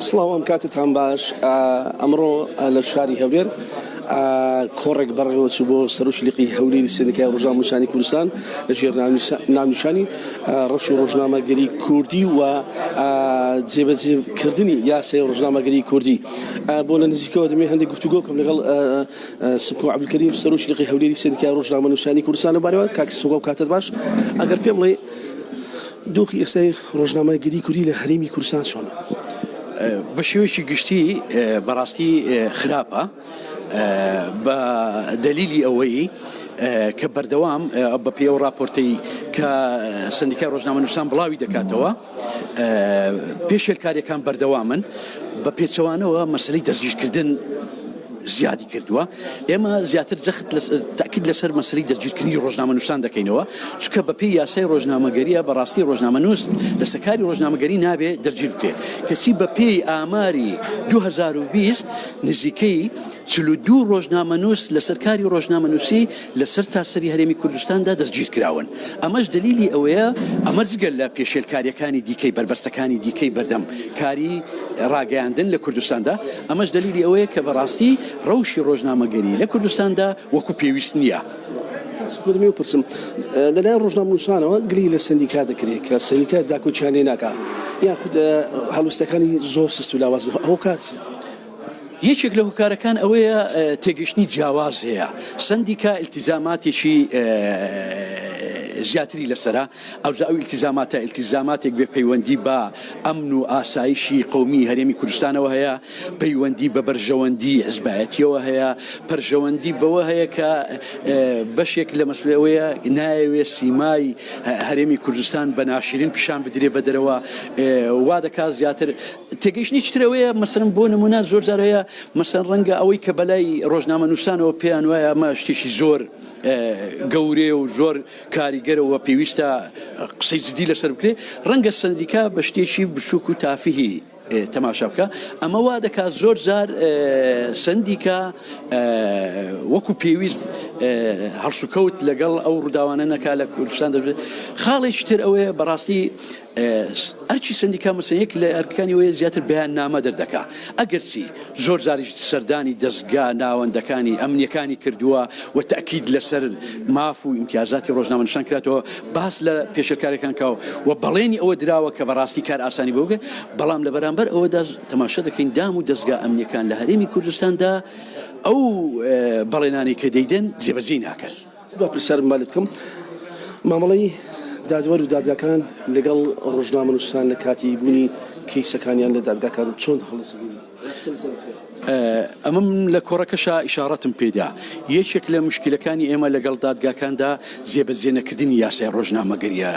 سڵاوام کاتتان باش ئەمڕۆ لە شاری هەولێر کۆڕێک بەڕێوە چوو بۆ سەرۆشلیقی هەولێری سندیکای ڕۆژنامە نووسانی کوردستان لەژێر ناونیشانی ڕەش و ڕۆژنامەگەری کوردی و جێبەجێکردنی یاسای ڕۆژنامەگەری کوردی بۆ لە نزیکەوە دەمێ هەندێک گفتوگۆ بکەم لەگەڵ سبکۆ عەبدولکەریم سەرۆشلیقی هەولێری سندیکای ڕۆژنامە نووسانی کوردستان لەبارەوە کاک سوگا و کاتت باش ئەگەر پێم بڵێ دۆخی ئێستای ڕۆژنامەگەری کوردی لە هەرێمی کوردستان چۆنە؟ بە شێوەیەکی گشتی بەڕاستی خراپە بە دلیلی ئەوەی کە بەردەوام بە پێ و راپۆرتەی کە سندیکای ڕۆژنامە نووسان بڵاوی دەکاتەوە پێشێلکاریەکان بەردەوامن بە پێچەوانەوە مەسەلەی دەستگیرکردن زیادی کردووە ئێمە زیاتر جەخت تاکید لەسەر مەسەلەی دەستگیرکردنی ڕۆژنامە نووسان دەکەینەوە چونکە بە پێی یاسای ڕۆژنامەگەریە بەڕاستی ڕۆژنامە نووس لە سەرکاری ڕۆژنامەگەری نابێ دەرگیر بکرێ کەسی بە پێی ئاماری 2020 نزیکەی 42 ڕۆژنامە نووس لە سەرکاری ڕۆژنامە نووسی لەسەر تاسەری هەرێمی کوردستاندا دەستگیر کراون ئەمەش دلیلی ئەوەیە ئەمە جگەل لە پێشێلکاریەکانی دیکەی بربەستەکانی دیکەی بەردەم کاری ڕاگەیاندن لە کوردستاندا ئەمەش دلیلی ئەوەیە کە بەڕاستی ڕەوشی ڕۆژنامەگەری لە کوردستاندا وەکو پێویست نییە. سپۆرمی و پرسم لەلایەن ڕۆژنامە نووسانەوە گلی لە سندیکا دەکرێت کە سندیکا داکۆچیانێ ناکات یاخود هەڵوێستەکانی زۆر سست و لاواز ئەو کات یەکێک لە هۆکارەکان ئەوەیە تێگەشتنی جیاواز هەیە سندیکا ئیلتیزاماتێکی زیاتری لەسرە ئەوجا ئەو ئیلتیزاماتێک بێ پەیوەندی بە ئەمن و ئاسایشی قەومی هەرێمی کوردستانەوە هەیە پەیوەندی بە بەرژەوەندی حزبایەتیەوە هەیە پەرژەوەندی بەوە هەیە کە بەشێک لە مەسئولەوەیە نایەوێت سیمای هەرێمی کوردستان بە ناشرین پیشان بدرێ بە دەرەوە وا دەکات زیاتر تێگەشتنی چترەوەیە مەسەڵەن بۆ نمونە زۆر جار هەیە مەسەڵەن ڕەنگە ئەوەی کە بەلای ڕۆژنامە نووسانەوە پێیان وایە ئەمە شتێکی زۆر گەورێ و زۆر کاریگەرەوە پێویستە قسەی جدی لەسەر بکرێ ڕەنگە سندیکا بە شتێکی بچووک و تافیهی تەماشا بکە ئەمە وا دەکات زۆر جار سندیکا وەکو پێویست هەڵسوکەوت لەگەڵ ئەو ڕووداوانە نەکا لە کوردستان دەبێت خاڵێکی تر ئەوەیە بەڕاستی ئەرچی سندیکا مەسەیەک لە ئەرکانی وەیە زیاتر بەیان نامە دەردەکا ئەگەرچی زۆر جاریش سەردانی دەستگا ناوەندەکانی ئەمنیەکانی کردووە و تەکید لەسەر ماف و ئیمتیازاتی ڕۆژنامە نووسان کراتەوە باس لە پێشەرکاریەکان کاوە و بەڵێنی ئەوە دراوە کە بەڕاستی کار ئاسانی بۆگە بەڵام لە بەرامبەر ئەوەدا تەماشا دەکەین دام و دەستگا ئەمنیەکان لە هەرێمی کوردستاندا ئەو بەڵێنانی کە دەیدەن جێبەجێ ناکەن. با پرسیارم مالت بکەم مامەڵەی دادوەر و دادگاکان لەگەڵ ڕۆژنامە نووسان لە کاتی بوونی کەیسەکانیان لە دادگاکان چۆن هەڵسەبوون؟ ئەمەم لە کۆڕەکەشا ئیشارەتم پێدا یەکێک لە مشکلەکانی ئێمە لەگەڵ دادگاکاندا جێبەجێنەکردنی یاسای ڕۆژنامەگەریە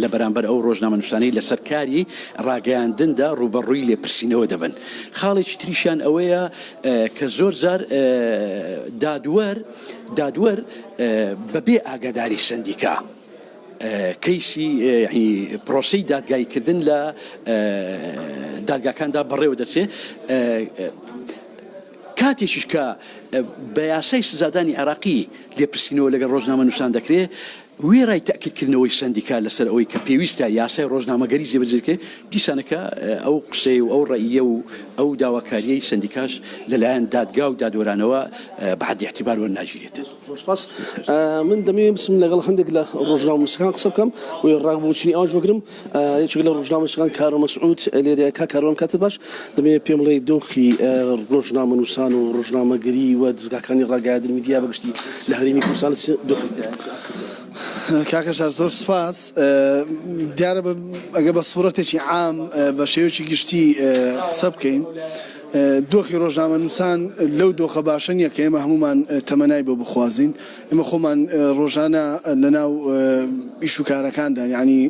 لە بەرامبەر ئەو ڕۆژنامە نووسانەی لە سەرکاری ڕاگەیاندندا ڕوبەڕووی لێپرسینەوە دەبن خاڵێکی تریشیان ئەوەیە کە زۆر جار دادوەر بەبێ ئاگاداری سندیکا کەیسی پرۆسەی دادگاییکردن لە دادگاکاندا بەڕێوە دەچێت کاتێکیش کە بە یاسای سزادانی عێراقی لێپرسینەوە لەگەڵ ڕۆژنامە نووسان دەکرێت وێڕای تاکیدکردنەوەی سندیکا لەسەر ئەوەی کە پێویستە یاسای ڕۆژنامەگەری جێبەجێکرێ دیسانەکە ئەو قسەی و ئەو ڕەئیە و ئەو داواکاریەی سندیکاش لەلایەن دادگا و دادوەرانەوە بەعەدی اعتیبار وەرناگیرێت. سپاس من دەمەوێت بچم لەگەڵ هەندێک لە ڕۆژنامە نووسەکان قسە بکەم و ڕاگبوونی ئەوەش بگرم یەکێک لە ڕۆژنامە نووسەکان کارۆ مەسعود لێرەیە کارۆم کاتت باش دەمەوێت پێم بڵێ دۆخی ڕۆژنامە نووسان و ڕۆژنامەگەری و دەستگاکانی ڕاگەیاندن میدیا بەگشتی لە هەرێمی کوردستان دۆخی کاکەشار زۆر سپاس دیارە ئەگە بە سوورەتێکی عام بە شێوەیەکی گشتی قسە بکەین دۆخی ڕۆژنامە نووسان لەو دۆخە باشە نییە کە ئێمە هەمومان تەمەنای بۆ بخوازین ئێمە خۆمان ڕۆژانە لەناو ئیش و کارەکاندا یعنی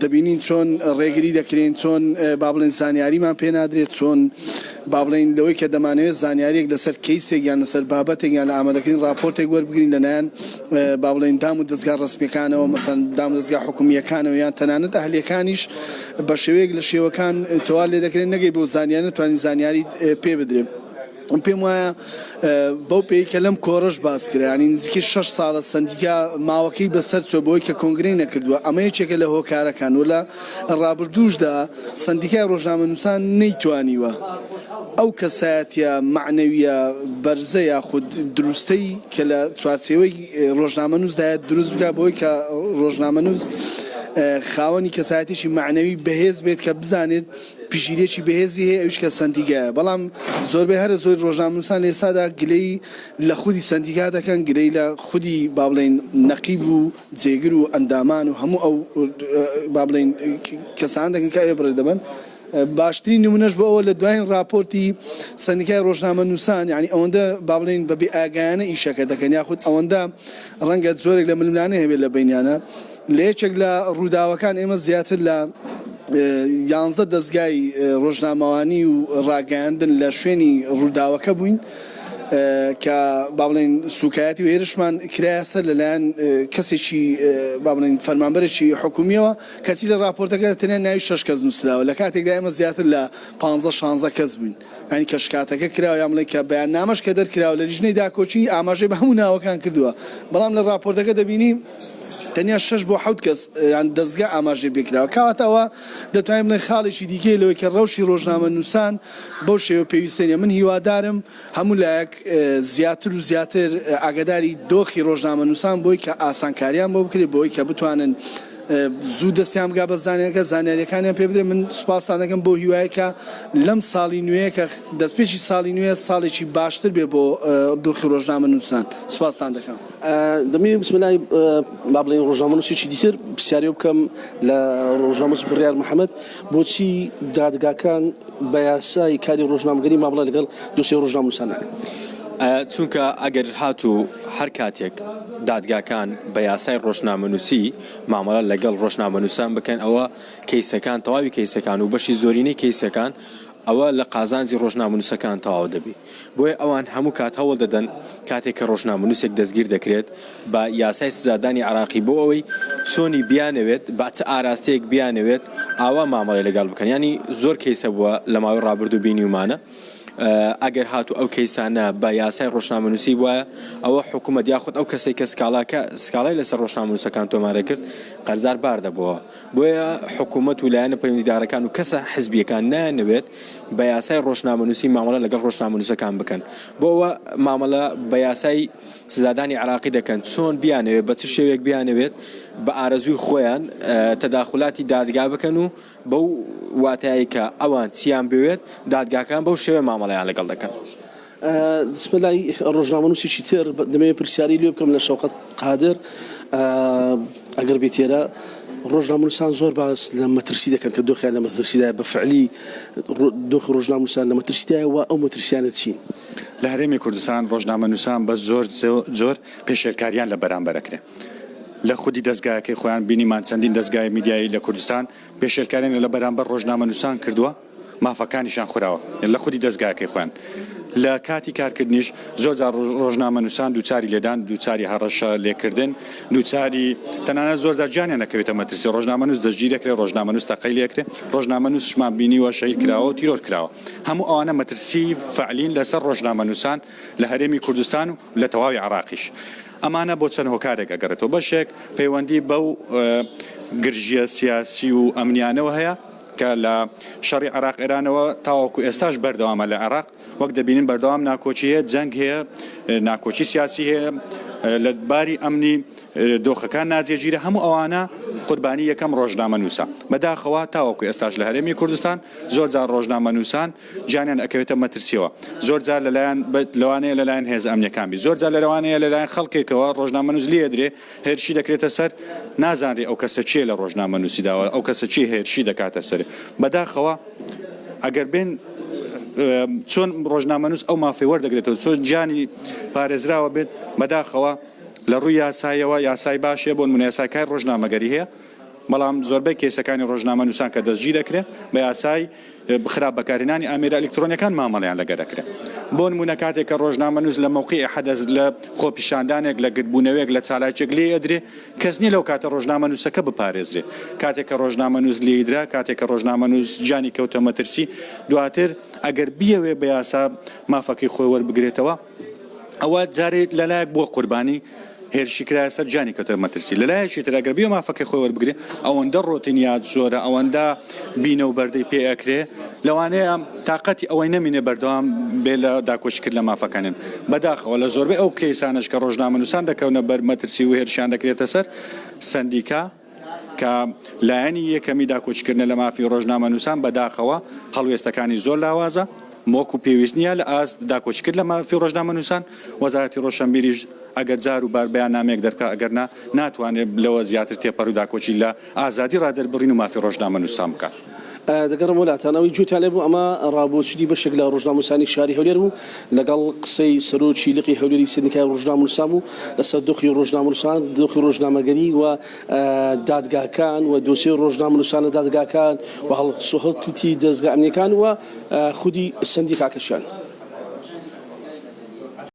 دەبینین چۆن ڕێگری دەکرێن چۆن با بڵێن زانیاریمان پێ نادرێت چۆن با بڵێن لەوەی کە دەمانەوێت زانیاریەک لەسەر کەیسێک یان لەسەر بابەتێک یان لە ئامادەکردن راپۆرتێک وەربگرین لەلایەن با بڵێن دام و دەستگا ڕسمیەکانەوە مەسەڵەن دام و دەستگا حکومیەکانەوە یان تەنانەت ئەهلیەکانیش بە شێوەیەک لە شێوەکان تەواو لێ دەکرێن نەگەی بۆ زانیاری نتوانین زانیاری پێ بدرێن پێم وایە بەو پێیکە لەم کۆڕش باس کرا ینی نزیکەی 6 ساڵە سندیکا ماوەکەی بەسەر چۆ بۆی کە کۆنگرەی نەکردووە ئەمە یەکێکە لە هۆکارەکان و لە ڕابردووشدا سندیکای ڕۆژنامەنووسان نەیتوانیوە ئەو کەسایەتیە معنەویە بەرزە یاخود دروستەی کە لە چوارچێوەی ڕۆژنامەنووسدایە دروست بکە بۆی کە ڕۆژنامەنووس خاوەنی کەسایەتیشی معنەوی بەهێز بێت کە بزانێت پژیرێکی بەهێزی هەیە ئەوش کە سندیکایە بەڵام زۆربەی هەرە زۆر ڕۆژنامەنووسان ئێستادا گلەی لە خودی سندیکا دەکەن گلەی لە خودی با بڵێن نەقیب و جێگر و ئەندامان و هەموو ئەو با بڵێن کەسان دەکەن کە ئێبرە دەبن باشترین نمونەش بۆ ئەوە لە دوایین راپۆرتی سندیکای ڕۆژنامەنووسان یعنی ئەوەندە با بڵێن بەبێ ئاگایانە ئیشەکە دەکەن یاخود ئەوەندە ڕەنگە زۆرێک لە ململانە هەبێت لە بینیانە لە یەکێک لە ڕووداوەکان ئێمە زیاتر لە 11 دەستگای ڕۆژنامەوانی و ڕاگەاندن لە شوێنی ڕووداوەکە بووین کە با بڵێن سوکایەتی و هێرشمان کرایە سەر لەلایەن کەسێکی با بڵێن فەرمانبەرێکی حکومیەوە کەچی لە راپۆرتەکە تەنیا ناوی 6 کەس نووسراوە لە کاتێکدا ئێمە زیاتر لە 15-16 کەس بووین ینی کە شکاتەکە کراوە یان بڵێ کە بەیاننامەش کە دەرکراوە لە لیژنەی داکۆچی ئاماژەی بە هەموو ناوەکان کردووە بەڵام لە راپۆرتەکە دەبینی تەنیا 6 بۆ 7 کەس یان دەستگا ئاماژەی پێکراوە کەواتەوە دەتوانین بڵێن خاڵێکی دیکەی لەوەی کە ڕەوشی ڕۆژنامەنووسان بەو شێوە پێویستێنە من هیوادارم هەموو لایەک زیاتر و زیاتر ئاگداری دۆخی ڕۆژنامەنووسان بۆی کە ئاسانکاریان بۆ بکرێت بۆی کە بتوانن زوو دەستیان بگا بە زانانیەکە زانیاریەکانیان پێ بدرێن من سوپاسان دەکەم بۆ هیوایەکە لەم ساڵی نوێ کە دەستپێکی ساڵی نوێ ساڵێکی باشتر بێ بۆ دۆخی ڕۆژنامەنووسان سوپاسان دەکەم دەمێ بسملای با بڵێن ڕۆژنامەنووسێکی دیتر پرسیاری بکەم لە ڕۆژنامەنووس بڕیار محەممەد بۆچی دادگاکان بە یاسای کاری ڕۆژنامەگەری مامەڵە لەگەڵ دۆسیە ڕۆژنامەنووسان ناکەن چونکە ئەگەر هاتوو هەر کاتێک دادگاکان بە یاسای ڕۆژنامەنووسی مامەڵە لەگەڵ ڕۆژنامەنووسان بکەن ئەوە کەیسەکان تەواوی کەیسەکان و بەشی زۆرینەی کەیسەکان ئەوە لە قازانجی ڕۆژنامەنووسەکان تەواو دەبی بۆیە ئەوان هەموو کات هەوڵ دەدەن کاتێک کە ڕۆژنامەنووسێک دەستگیر دەکرێت بە یاسای سزادانی عراقی بۆ ئەوەی چۆنی بیانەوێت بە چ ئاراستەیەک بیانەوێت ئاوا مامەڵی لەگەڵ بکەن ینی زۆر کەیسە بووە لە ماوەی ڕابردوو بینیومانە ئەگەر هاتو ئەو کەیسانە بە یاسای ڕۆژنامەنووسی وایە ئەوە حکوومەت یاخود ئەو کەسێک کە سکاڵای لەسەر ڕۆژنامەنووسەکان تۆمارە کرد قەرزار بار دەبەوە بۆیە حکوومەت و لایەنە پەیوەندیدارەکان و کەسە حزبیەکان نانەوێت بە یاسای ڕۆژنامەنووسی مامەڵە لەگەڵ ڕۆژنامەنووسەکان بکەن بۆ ئەوە مامەڵە بە یاسای سزادانی عراقی دەکەن چۆن بیانەوێت بە چ شێوەیەک بیانەوێت بە ئارەزووی خۆیان تەداخلاتی دادگا بکەن و بەو واتایی کە ئەوان چیان بوێت دادگاکان بەو شێوە مامەڵەیان لەگەڵ دەکەن. دەسمەلای ڕۆژنامەنووسێکی تر دەمەوێت پرسیاری لێ بکەم لە شەوقەت قادر ئەگەر بێتێرە ڕۆژنامەنووسان زۆر باس لە مەترسی دەکەن کە دۆخیان لە مەترسیدای بە فعلی دۆخی ڕۆژنامەنووسان لە مەترسیدایەوە ئەو مەترسیانە چین؟ لە هەرێمی کوردستان ڕۆژنامەنووسان بە زۆر پێشێرکاریان لە بەرامبەرەکرێ لە خودی دەستگایەکەی خۆیان بینیمان چەندین دەستگای میدیایی لە کوردستان پێشێرکاریان لە بەرامبەر ڕۆژنامەنووسان کردووە مافەکانیشان خوراوە لە خودی دەستگایەکەی خۆیان لە کاتی کارکردنیش زۆر جار ڕۆژنامەنووسان دووچاری لێدان دووچاری هەڕەشە لێکردن دووچاری تەنانەت زۆر جار گیانیان نەکەوێتە مەترسی ڕۆژنامەنووس دەستگیر دەکرێت ڕۆژنامەنووس تەقەی لێکرێت ڕۆژنامەنووسشمان بینیوە شەهید کراوە و تیرۆر کراوە هەموو ئەوانە مەترسی فعلین لەسەر ڕۆژنامەنووسان لە هەرێمی کوردستان و لە تەواوی عراقیش ئەمانە بۆ چەند هۆکارێک ئەگەڕێتەوە بەشێک پەیوەندی بەو گرژیە سیاسی و ئەمنیانەوە هەیە کە لە شەڕی عراق ئێرانەوە تاوەکو ئێستاش بەردەوامە لە عراق وەک دەبینین بەردەوام ناکۆچی هەیە جەنگ هەیە ناکۆچی سیاسی هەیە لە باری ئەمنی دۆخەکان ناجێگیرە هەموو ئەوانە قوربانی یەکەم ڕۆژنامەنووسە بەداخەوە تاوەکو ئێستاش لە هەرێمی کوردستان زۆر جار ڕۆژنامەنووسان گیانیان ئەکەوێتە مەترسیەوە زۆر جار لەوانەیە لەلایەن هێز ئەمنیەکان بی زۆر جار لەوانەیە لەلایەن خەڵکێکەوە ڕۆژنامەنووس لێدرێ هێرشی دەکرێتە سەر نازانڕێ ئەو کەسە چێ لە ڕۆژنامەنووسیداوە ئەو کەسە چی هێرشی دەکاتە سەر بەداخەوە ئەگەر بێن چۆن ڕۆژنامەنووس ئەو مافی وەردەگرێتەوە چۆن گیانی پارێزراوە بێت بەداخەوە لە ڕووی یاسایەوە یاسای باشێ بۆ نمونە یاساکای ڕۆژنامەگەری هەیە بەڵام زۆربەی کێسەکانی ڕۆژنامە نووسان کە دەستگیر دەکرێت بە یاسای خراپ بەکارهێنانی ئامێرە ئەلکترۆنیەکان مامەڵیان لەگەرەکرێت بۆ نمونە کاتێک کە ڕۆژنامە نووس لە موقعی حەدەث لە خۆپیشاندانێک لە گرتبوونەوەیەک لە چالاکێک لێ ئەدرێ کەس نیە لەو کاتە ڕۆژنامە نووسەکە بپارێزرێ کاتێک کە ڕۆژنامە نووس لێدرا کاتێک کە ڕۆژنامە نووس جانی کەوتە مەترسی دواتر ئەگەر بیەوێ بە یاسا مافەکەی خۆی وەربگرێتەوە ئەوە جارێت لەلایەک بۆ قوربانی هێرشی کرایە سەر جانی کەوتە مەترسی لەلایەکی تر ئەگەر بیە مافەکەی خۆی وەربگرێ ئەوەندە ڕۆتینیات زۆرە ئەوەندە بینە و بەردەی پێ ئەکرێ لەوانەیە تااقەتی ئەوەی نەمینێ بەردەوام بێ لە داکۆشکرد لە مافەکانن بەداخەوە لە زۆربەی ئەو کەیسانش کە ڕۆژنامە نووسان دەکەونە بەر مەترسی و هێرشیان دەکرێتە سەر سندیکا کە لایەنی یەکەمی داکۆچکردنە لە مافی ڕۆژنامە نووسان بەداخەوە هەڵوێستەکانی زۆر لاوازە مۆکو پێویست نییە لە ئاست داکۆچکرد لە مافی ڕۆژنامە نووسان وەزارەتی ڕۆشنبیریش ئەگەر جار و بار بەیان نامێک دەرکا ئەگەرنا ناتوانێت لەوە زیاتر تێپەڕ و داکۆچی لە ئازادی ڕادەربڕین و مافی ڕۆژنامە نووسان بکات. دەگەڕم وڵاتانەوەی جوتیان لێ بوو ئەمە ڕابۆچی بەشێک لە ڕۆژنامە نووسانی شاری هەولێر بوو لەگەڵ قسەی سەرۆکی لقی هەولێری سندیکای ڕۆژنامە نووسان بوو لەسەر دۆخی ڕۆژنامە نووسان دۆخی ڕۆژنامەگەری و دادگاکان و دۆسیە ڕۆژنامە نووسانە دادگاکان و هەڵسوهەڵکردی دەستگا ئەمنیەکان و خودی سندیکاکەشیان